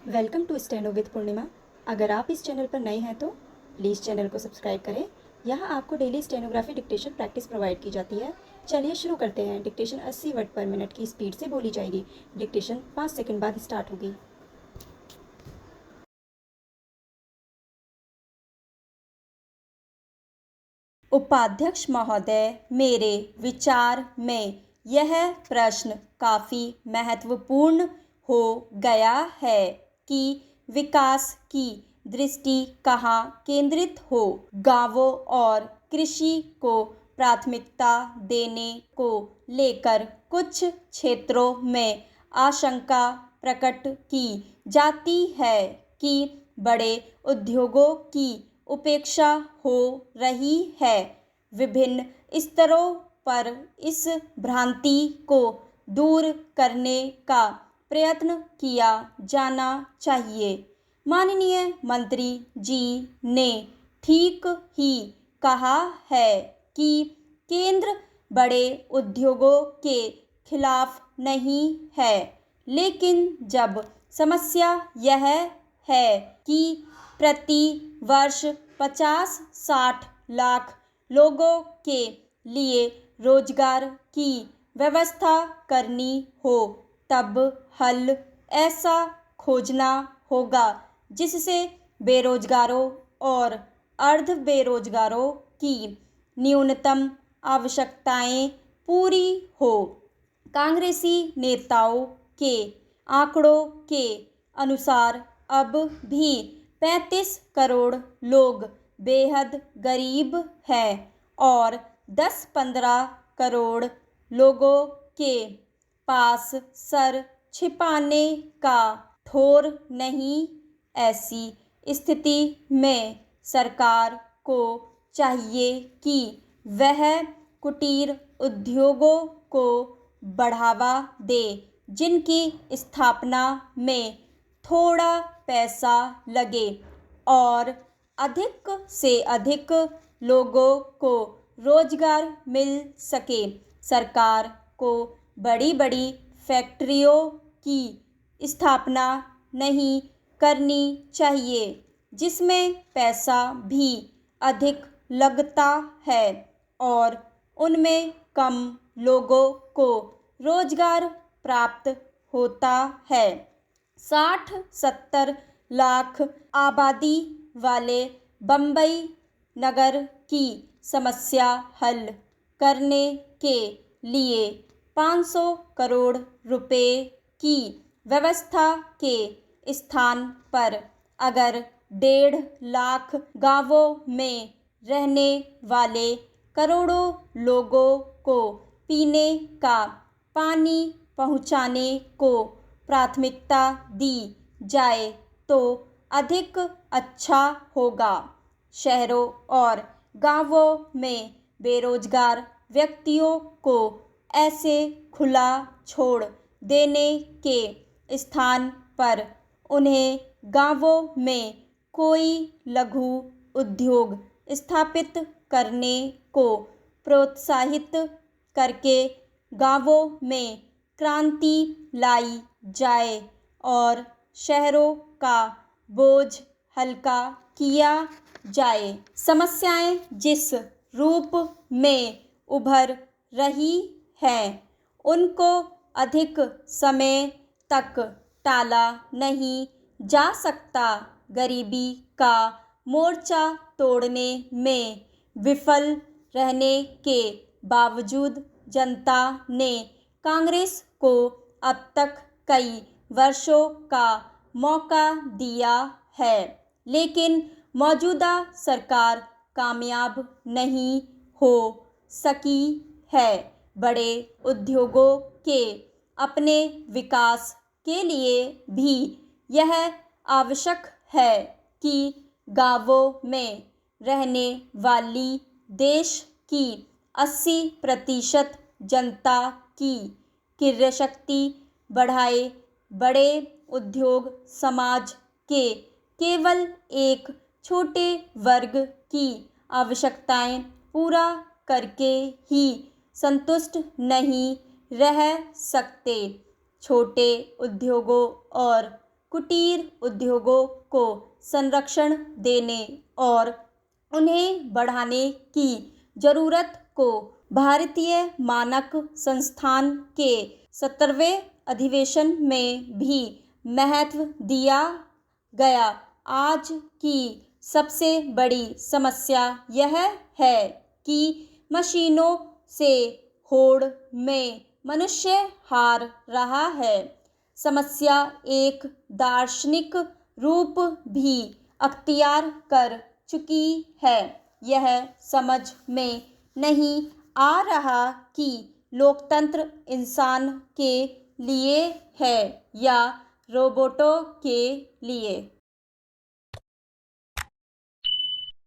Welcome to steno with पूर्णिमा। अगर आप इस चैनल पर नए हैं तो प्लीज़ चैनल को सब्सक्राइब करें। यहाँ आपको daily stenography dictation practice provide की जाती है। चलिए शुरू करते हैं। डिक्टेशन 80 वर्ड पर मिनट की स्पीड से बोली जाएगी। डिक्टेशन 5 सेकंड बाद स्टार्ट होगी। उपाध्यक्ष महोदय, मेरे विचार में यह प्रश्न काफ़ी महत्वपूर्ण हो गया है कि विकास की दृष्टि कहाँ केंद्रित हो। गांवों और कृषि को प्राथमिकता देने को लेकर कुछ क्षेत्रों में आशंका प्रकट की जाती है कि बड़े उद्योगों की उपेक्षा हो रही है। विभिन्न स्तरों पर इस भ्रांति को दूर करने का प्रयत्न किया जाना चाहिए। माननीय मंत्री जी ने ठीक ही कहा है कि केंद्र बड़े उद्योगों के खिलाफ नहीं है, लेकिन जब समस्या यह है कि प्रति वर्ष 50-60 लाख लोगों के लिए रोजगार की व्यवस्था करनी हो, तब हल ऐसा खोजना होगा जिससे बेरोजगारों और अर्ध बेरोजगारों की न्यूनतम आवश्यकताएं पूरी हो। कांग्रेसी नेताओं के आंकड़ों के अनुसार अब भी 35 करोड़ लोग बेहद गरीब हैं और 10-15 करोड़ लोगों के पास सर छिपाने का ठौर नहीं। ऐसी स्थिति में सरकार को चाहिए कि वह कुटीर उद्योगों को बढ़ावा दे, जिनकी स्थापना में थोड़ा पैसा लगे और अधिक से अधिक लोगों को रोजगार मिल सके। सरकार को बड़ी बड़ी फैक्ट्रियों की स्थापना नहीं करनी चाहिए, जिसमें पैसा भी अधिक लगता है और उनमें कम लोगों को रोजगार प्राप्त होता है। 60-70 लाख आबादी वाले बम्बई नगर की समस्या हल करने के लिए 500 करोड़ रुपए की व्यवस्था के स्थान पर अगर 1.5 लाख गांवों में रहने वाले करोड़ों लोगों को पीने का पानी पहुंचाने को प्राथमिकता दी जाए तो अधिक अच्छा होगा। शहरों और गांवों में बेरोजगार व्यक्तियों को ऐसे खुला छोड़ देने के स्थान पर उन्हें गांवों में कोई लघु उद्योग स्थापित करने को प्रोत्साहित करके गांवों में क्रांति लाई जाए और शहरों का बोझ हल्का किया जाए। समस्याएं जिस रूप में उभर रही हैं, उनको अधिक समय तक टाला नहीं जा सकता। गरीबी का मोर्चा तोड़ने में विफल रहने के बावजूद जनता ने कांग्रेस को अब तक कई वर्षों का मौका दिया है, लेकिन मौजूदा सरकार कामयाब नहीं हो सकी है। बड़े उद्योगों के अपने विकास के लिए भी यह आवश्यक है कि गांवों में रहने वाली देश की 80% जनता की क्रयशक्ति बढ़ाए। बड़े उद्योग समाज के केवल एक छोटे वर्ग की आवश्यकताएं पूरा करके ही संतुष्ट नहीं रह सकते। छोटे उद्योगों और कुटीर उद्योगों को संरक्षण देने और उन्हें बढ़ाने की जरूरत को भारतीय मानक संस्थान के 17वें अधिवेशन में भी महत्व दिया गया। आज की सबसे बड़ी समस्या यह है कि मशीनों से होड़ में मनुष्य हार रहा है। समस्या एक दार्शनिक रूप भी अख्तियार कर चुकी है। यह समझ में नहीं आ रहा कि लोकतंत्र इंसान के लिए है या रोबोटों के लिए।